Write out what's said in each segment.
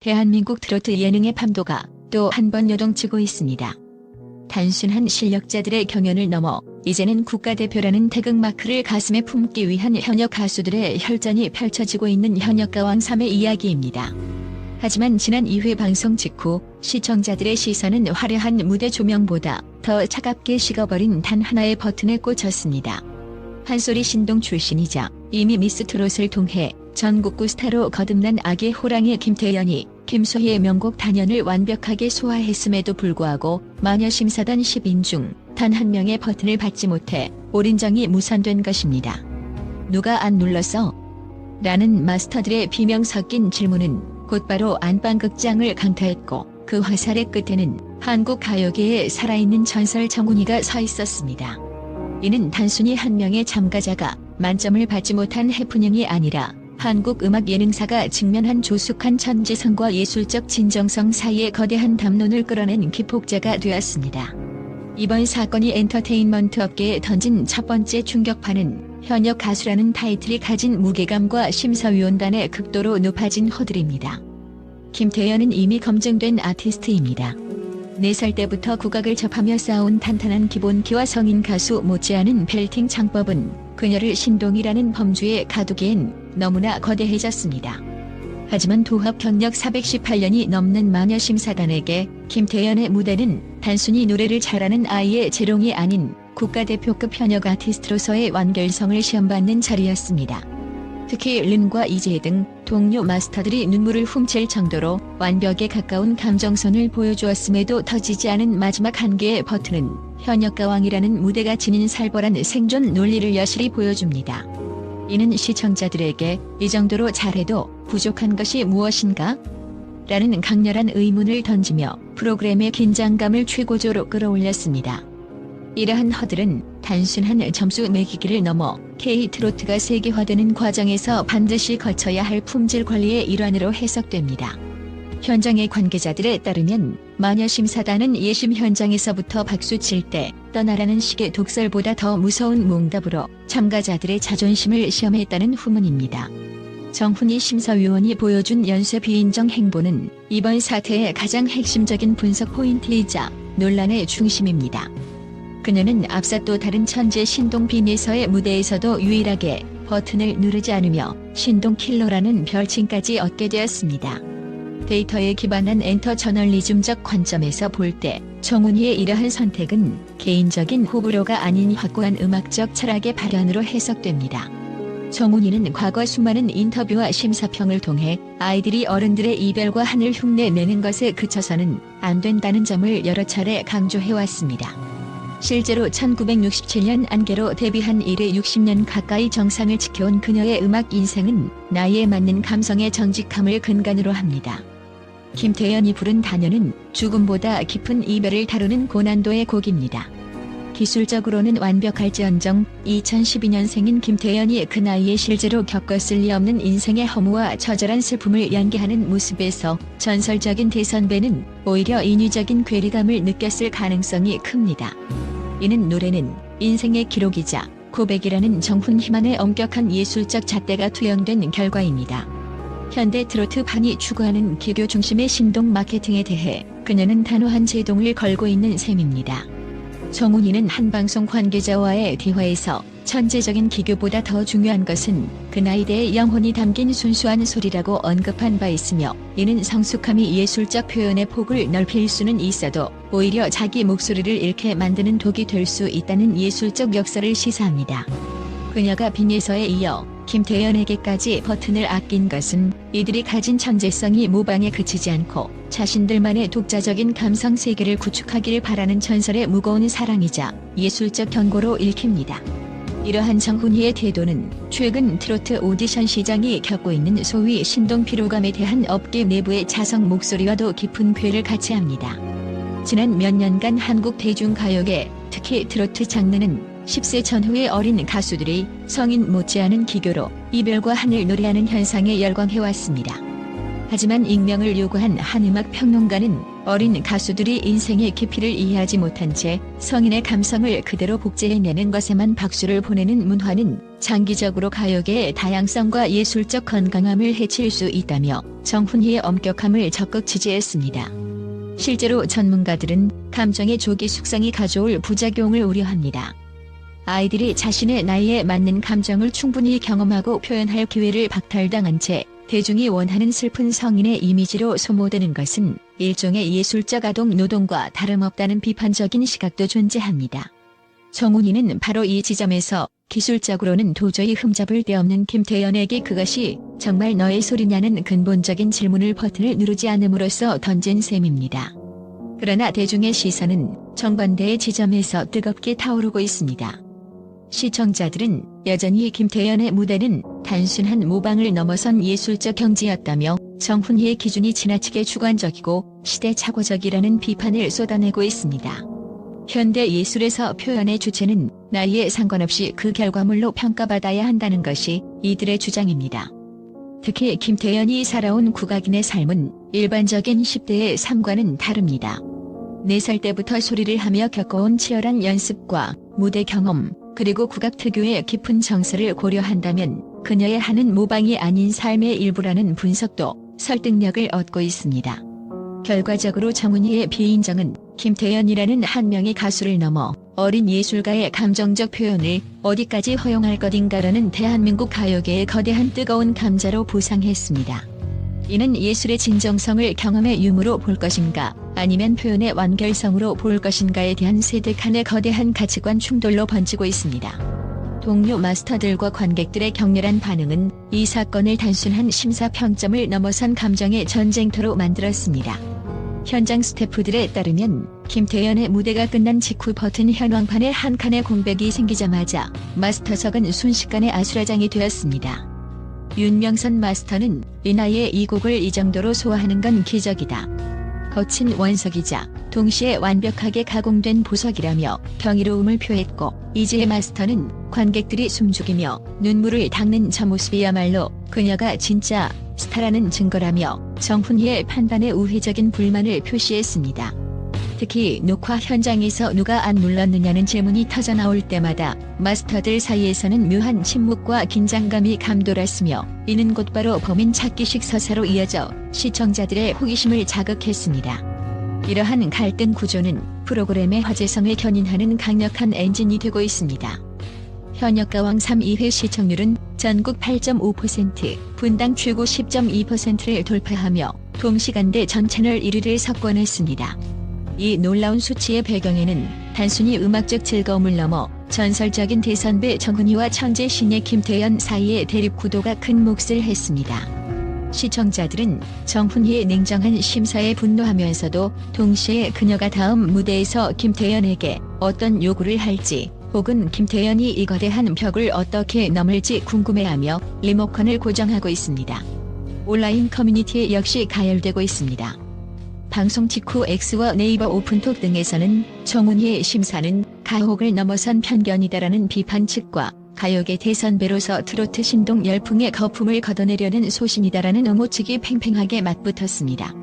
대한민국 트로트 예능의 판도가 또 한 번 요동치고 있습니다. 단순한 실력자들의 경연을 넘어 이제는 국가대표라는 태극마크를 가슴에 품기 위한 현역 가수들의 혈전이 펼쳐지고 있는 현역가왕 3의 이야기입니다. 하지만 지난 2회 방송 직후 시청자들의 시선은 화려한 무대 조명보다 더 차갑게 식어버린 단 하나의 버튼에 꽂혔습니다. 한소리 신동 출신이자 이미 미스트롯을 통해 전국구 스타로 거듭난 아기 호랑이 김태연이 김소희의 명곡 단연을 완벽하게 소화했음에도 불구하고 마녀심사단 10인 중 단 한 명의 버튼을 받지 못해 올인정이 무산된 것입니다. 누가 안 눌렀어? 라는 마스터들의 비명 섞인 질문은 곧바로 안방극장을 강타했고 그 화살의 끝에는 한국 가요계의 살아있는 전설 정훈이가 서 있었습니다. 이는 단순히 한 명의 참가자가 만점을 받지 못한 해프닝이 아니라 한국 음악 예능사가 직면한 조숙한 천재성과 예술적 진정성 사이의 거대한 담론을 끌어낸 기폭제가 되었습니다. 이번 사건이 엔터테인먼트 업계에 던진 첫 번째 충격파는 현역 가수라는 타이틀이 가진 무게감과 심사위원단의 극도로 높아진 허들입니다. 김태연은 이미 검증된 아티스트입니다. 4살 때부터 국악을 접하며 쌓아온 탄탄한 기본기와 성인 가수 못지않은 벨팅 창법은 그녀를 신동이라는 범주에 가두기엔 너무나 거대해졌습니다. 하지만 도합 경력 418년이 넘는 마녀심사단에게 김태연의 무대는 단순히 노래를 잘하는 아이의 재롱이 아닌 국가대표급 현역 아티스트로서의 완결성을 시험받는 자리였습니다. 특히 른과 이재 등 동료 마스터들이 눈물을 훔칠 정도로 완벽에 가까운 감정선을 보여주었음에도 터지지 않은 마지막 한 개의 버튼은 현역가왕이라는 무대가 지닌 살벌한 생존 논리를 여실히 보여줍니다. 이는 시청자들에게 이 정도로 잘해도 부족한 것이 무엇인가? 라는 강렬한 의문을 던지며 프로그램의 긴장감을 최고조로 끌어올렸습니다. 이러한 허들은 단순한 점수 매기기를 넘어 K-트로트가 세계화되는 과정에서 반드시 거쳐야 할 품질 관리의 일환으로 해석됩니다. 현장의 관계자들에 따르면 마녀심사단은 예심 현장에서부터 박수 칠 때 떠나라는 식의 독설보다 더 무서운 몽답으로 참가자들의 자존심을 시험했다는 후문입니다. 정훈이 심사위원이 보여준 연쇄 비인정 행보는 이번 사태의 가장 핵심적인 분석 포인트이자 논란의 중심입니다. 그녀는 앞서 또 다른 천재 신동 비니서의 무대에서도 유일하게 버튼을 누르지 않으며 신동 킬러라는 별칭까지 얻게 되었습니다. 데이터에 기반한 엔터 저널리즘적 관점에서 볼 때 정훈이의 이러한 선택은 개인적인 호불호가 아닌 확고한 음악적 철학의 발현으로 해석됩니다. 정훈이는 과거 수많은 인터뷰와 심사평을 통해 아이들이 어른들의 이별과 한을 흉내내는 것에 그쳐서는 안 된다는 점을 여러 차례 강조해왔습니다. 실제로 1967년 안개로 데뷔한 이래 60년 가까이 정상을 지켜온 그녀의 음악 인생은 나이에 맞는 감성의 정직함을 근간으로 합니다. 김태연이 부른 단연은 죽음보다 깊은 이별을 다루는 고난도의 곡입니다. 기술적으로는 완벽할지언정 2012년생인 김태연이 그 나이에 실제로 겪었을 리 없는 인생의 허무와 처절한 슬픔을 연기하는 모습에서 전설적인 대선배는 오히려 인위적인 괴리감을 느꼈을 가능성이 큽니다. 이는 노래는 인생의 기록이자 고백이라는 정훈 희만의 엄격한 예술적 잣대가 투영된 결과입니다. 현대 트로트판이 추구하는 기교 중심의 신동 마케팅에 대해 그녀는 단호한 제동을 걸고 있는 셈입니다. 정훈이는 한 방송 관계자와의 대화에서 천재적인 기교보다 더 중요한 것은 그 나이대의 영혼이 담긴 순수한 소리라고 언급한 바 있으며 이는 성숙함이 예술적 표현의 폭을 넓힐 수는 있어도 오히려 자기 목소리를 잃게 만드는 독이 될 수 있다는 예술적 역사를 시사합니다. 그녀가 빈예서에 이어 김태연에게까지 버튼을 아낀 것은 이들이 가진 천재성이 모방에 그치지 않고 자신들만의 독자적인 감성 세계를 구축하기를 바라는 전설의 무거운 사랑이자 예술적 경고로 읽힙니다. 이러한 정훈이의 태도는 최근 트로트 오디션 시장이 겪고 있는 소위 신동 피로감에 대한 업계 내부의 자성 목소리와도 깊은 궤를 같이 합니다. 지난 몇 년간 한국 대중가요계, 특히 트로트 장르는 10세 전후의 어린 가수들이 성인 못지않은 기교로 이별과 한을 노래하는 현상에 열광해왔습니다. 하지만 익명을 요구한 한 음악 평론가는 어린 가수들이 인생의 깊이를 이해하지 못한 채 성인의 감성을 그대로 복제해내는 것에만 박수를 보내는 문화는 장기적으로 가요계의 다양성과 예술적 건강함을 해칠 수 있다며 정훈이의 엄격함을 적극 지지했습니다. 실제로 전문가들은 감정의 조기 숙성이 가져올 부작용을 우려합니다. 아이들이 자신의 나이에 맞는 감정을 충분히 경험하고 표현할 기회를 박탈당한 채 대중이 원하는 슬픈 성인의 이미지로 소모되는 것은 일종의 예술적 아동 노동과 다름없다는 비판적인 시각도 존재합니다. 정훈이는 바로 이 지점에서 기술적으로는 도저히 흠잡을 데 없는 김태연에게 그것이 정말 너의 소리냐는 근본적인 질문을 버튼을 누르지 않음으로써 던진 셈입니다. 그러나 대중의 시선은 정반대의 지점에서 뜨겁게 타오르고 있습니다. 시청자들은 여전히 김태연의 무대는 단순한 모방을 넘어선 예술적 경지였다며 정훈이의 기준이 지나치게 주관적이고 시대착오적이라는 비판을 쏟아내고 있습니다. 현대 예술에서 표현의 주체는 나이에 상관없이 그 결과물로 평가받아야 한다는 것이 이들의 주장입니다. 특히 김태연이 살아온 국악인의 삶은 일반적인 10대의 삶과는 다릅니다. 4살 때부터 소리를 하며 겪어온 치열한 연습과 무대 경험, 그리고 국악 특유의 깊은 정서를 고려한다면 그녀의 하는 모방이 아닌 삶의 일부라는 분석도 설득력을 얻고 있습니다. 결과적으로 정훈이의 비인정은 김태연이라는 한 명의 가수를 넘어 어린 예술가의 감정적 표현을 어디까지 허용할 것인가라는 대한민국 가요계의 거대한 뜨거운 감자로 부상했습니다. 이는 예술의 진정성을 경험의 유무로 볼 것인가 아니면 표현의 완결성으로 볼 것인가에 대한 세대 간의 거대한 가치관 충돌로 번지고 있습니다. 동료 마스터들과 관객들의 격렬한 반응은 이 사건을 단순한 심사평점을 넘어선 감정의 전쟁터로 만들었습니다. 현장 스태프들에 따르면 김태연의 무대가 끝난 직후 버튼 현황판에 한 칸의 공백이 생기자마자 마스터석은 순식간에 아수라장이 되었습니다. 윤명선 마스터는 이 나이에 이 곡을 이 정도로 소화하는 건 기적이다. 거친 원석이자 동시에 완벽하게 가공된 보석이라며 경이로움을 표했고 이지혜 마스터는 관객들이 숨죽이며 눈물을 닦는 저 모습이야말로 그녀가 진짜 스타라는 증거라며 정훈이의 판단에 우회적인 불만을 표시했습니다. 특히 녹화 현장에서 누가 안 눌렀느냐는 질문이 터져나올 때마다 마스터들 사이에서는 묘한 침묵과 긴장감이 감돌았으며 이는 곧바로 범인 찾기식 서사로 이어져 시청자들의 호기심을 자극했습니다. 이러한 갈등 구조는 프로그램의 화제성을 견인하는 강력한 엔진이 되고 있습니다. 현역가왕 3-2회 시청률은 전국 8.5%, 분당 최고 10.2%를 돌파하며 동시간대 전 채널 1위를 석권했습니다. 이 놀라운 수치의 배경에는 단순히 음악적 즐거움을 넘어 전설적인 대선배 정훈이와 천재 신예 김태연 사이의 대립 구도가 큰 몫을 했습니다. 시청자들은 정훈이의 냉정한 심사에 분노하면서도 동시에 그녀가 다음 무대에서 김태연에게 어떤 요구를 할지 혹은 김태연이 이 거대한 벽을 어떻게 넘을지 궁금해하며 리모컨을 고정하고 있습니다. 온라인 커뮤니티에 역시 가열되고 있습니다. 방송 직후 X와 네이버 오픈톡 등에서는 정훈이의 심사는 가혹을 넘어선 편견이다라는 비판 측과 가요계 대선배로서 트로트 신동 열풍의 거품을 걷어내려는 소신이다라는 옹호 측이 팽팽하게 맞붙었습니다.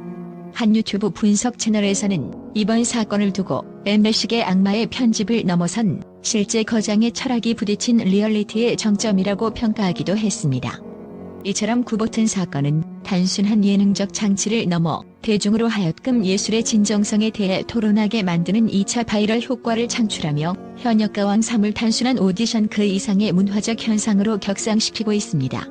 한 유튜브 분석 채널에서는 이번 사건을 두고 엠벨식의 악마의 편집을 넘어선 실제 거장의 철학이 부딪힌 리얼리티의 정점이라고 평가하기도 했습니다. 이처럼 구버튼 사건은 단순한 예능적 장치를 넘어 대중으로 하여금 예술의 진정성에 대해 토론하게 만드는 2차 바이럴 효과를 창출하며 현역가왕 3을 단순한 오디션 그 이상의 문화적 현상으로 격상시키고 있습니다.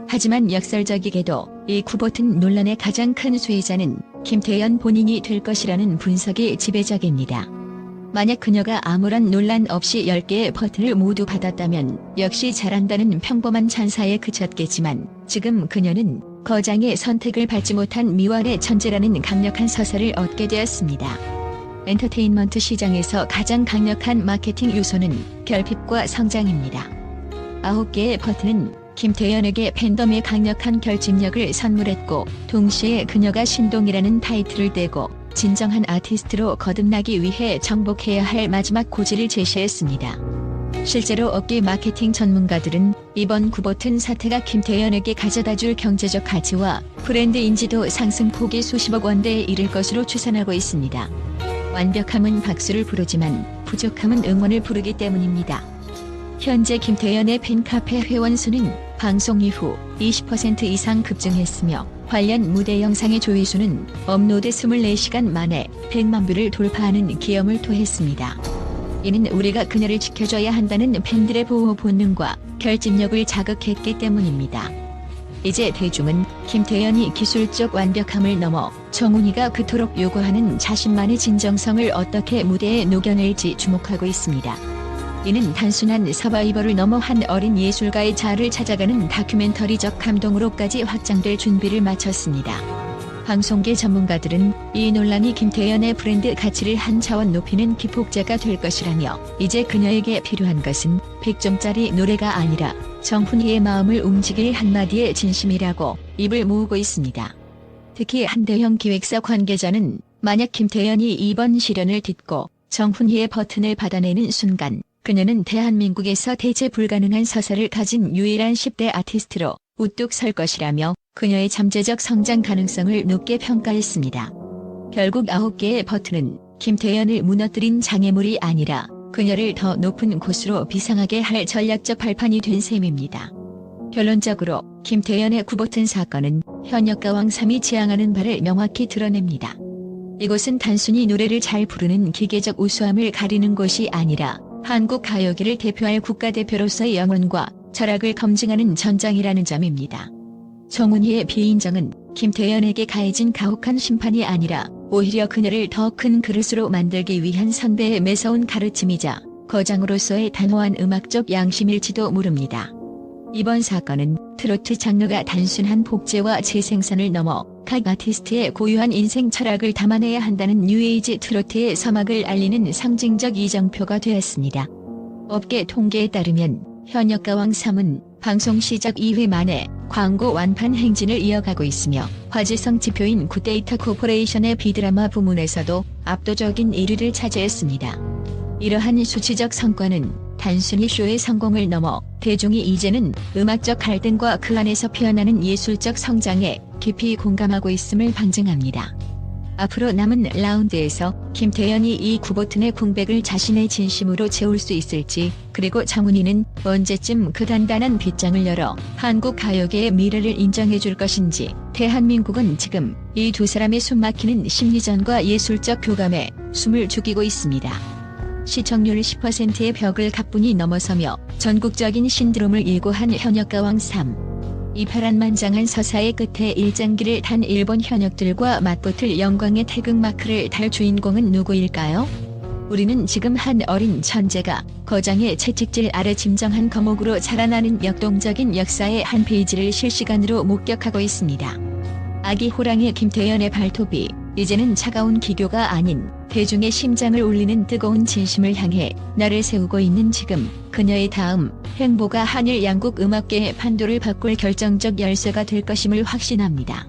하지만 역설적이게도 이 구버튼 논란의 가장 큰 수혜자는 김태연 본인이 될 것이라는 분석이 지배적입니다. 만약 그녀가 아무런 논란 없이 10개의 버튼을 모두 받았다면 역시 잘한다는 평범한 찬사에 그쳤겠지만 지금 그녀는 거장의 선택을 받지 못한 미완의 천재라는 강력한 서사를 얻게 되었습니다. 엔터테인먼트 시장에서 가장 강력한 마케팅 요소는 결핍과 성장입니다. 9개의 버튼은 김태연에게 팬덤의 강력한 결집력을 선물했고 동시에 그녀가 신동이라는 타이틀을 떼고 진정한 아티스트로 거듭나기 위해 정복해야 할 마지막 고지를 제시했습니다. 실제로 업계 마케팅 전문가들은 이번 구버튼 사태가 김태현에게 가져다줄 경제적 가치와 브랜드 인지도 상승폭이 수십억 원대에 이를 것으로 추산하고 있습니다. 완벽함은 박수를 부르지만 부족함은 응원을 부르기 때문입니다. 현재 김태현의 팬카페 회원 수는 방송 이후 20% 이상 급증했으며 관련 무대 영상의 조회수는 업로드 24시간 만에 100만 뷰를 돌파하는 기염을 토했습니다. 이는 우리가 그녀를 지켜줘야 한다는 팬들의 보호 본능과 결집력을 자극했기 때문입니다. 이제 대중은 김태현이 기술적 완벽함을 넘어 정훈이가 그토록 요구하는 자신만의 진정성을 어떻게 무대에 녹여낼지 주목하고 있습니다. 이는 단순한 서바이벌을 넘어 한 어린 예술가의 자아를 찾아가는 다큐멘터리적 감동으로까지 확장될 준비를 마쳤습니다. 방송계 전문가들은 이 논란이 김태현의 브랜드 가치를 한 차원 높이는 기폭제가 될 것이라며 이제 그녀에게 필요한 것은 100점짜리 노래가 아니라 정훈이의 마음을 움직일 한마디의 진심이라고 입을 모으고 있습니다. 특히 한 대형 기획사 관계자는 만약 김태현이 이번 시련을 딛고 정훈이의 버튼을 받아내는 순간 그녀는 대한민국에서 대체 불가능한 서사를 가진 유일한 10대 아티스트로 우뚝 설 것이라며 그녀의 잠재적 성장 가능성을 높게 평가했습니다. 결국 9개의 버튼은 김태현을 무너뜨린 장애물이 아니라 그녀를 더 높은 곳으로 비상하게 할 전략적 발판이 된 셈입니다. 결론적으로 김태현의 구버튼 사건은 현역가왕 3이 지향하는 바를 명확히 드러냅니다. 이곳은 단순히 노래를 잘 부르는 기계적 우수함을 가리는 곳이 아니라 한국 가요계를 대표할 국가대표로서의 영혼과 철학을 검증하는 전장이라는 점입니다. 정훈이의 비인정은 김태현에게 가해진 가혹한 심판이 아니라 오히려 그녀를 더 큰 그릇으로 만들기 위한 선배의 매서운 가르침이자 거장으로서의 단호한 음악적 양심일지도 모릅니다. 이번 사건은 트로트 장르가 단순한 복제와 재생산을 넘어 각 아티스트의 고유한 인생 철학을 담아내야 한다는 뉴에이지 트로트의 서막을 알리는 상징적 이정표가 되었습니다. 업계 통계에 따르면 현역가왕 3은 방송 시작 2회 만에 광고 완판 행진을 이어가고 있으며 화제성 지표인 굿데이터 코퍼레이션의 비드라마 부문에서도 압도적인 1위를 차지했습니다. 이러한 수치적 성과는 단순히 쇼의 성공을 넘어 대중이 이제는 음악적 갈등과 그 안에서 피어나는 예술적 성장에 깊이 공감하고 있음을 방증합니다. 앞으로 남은 라운드에서 김태현이 이 구버튼의 공백을 자신의 진심으로 채울 수 있을지, 그리고 정훈이는 언제쯤 그 단단한 빗장을 열어 한국 가요계의 미래를 인정해줄 것인지, 대한민국은 지금 이 두 사람의 숨막히는 심리전과 예술적 교감에 숨을 죽이고 있습니다. 시청률 10%의 벽을 가뿐히 넘어서며 전국적인 신드롬을 예고한 현역가왕 3. 이 파란만장한 서사의 끝에 일장기를 탄 일본 현역들과 맞붙을 영광의 태극마크를 달 주인공은 누구일까요? 우리는 지금 한 어린 천재가 거장의 채찍질 아래 짐정한 거목으로 자라나는 역동적인 역사의 한 페이지를 실시간으로 목격하고 있습니다. 아기 호랑이 김태현의 발톱이 이제는 차가운 기교가 아닌 대중의 심장을 울리는 뜨거운 진심을 향해 나를 세우고 있는 지금, 그녀의 다음 행보가 한일 양국 음악계의 판도를 바꿀 결정적 열쇠가 될 것임을 확신합니다.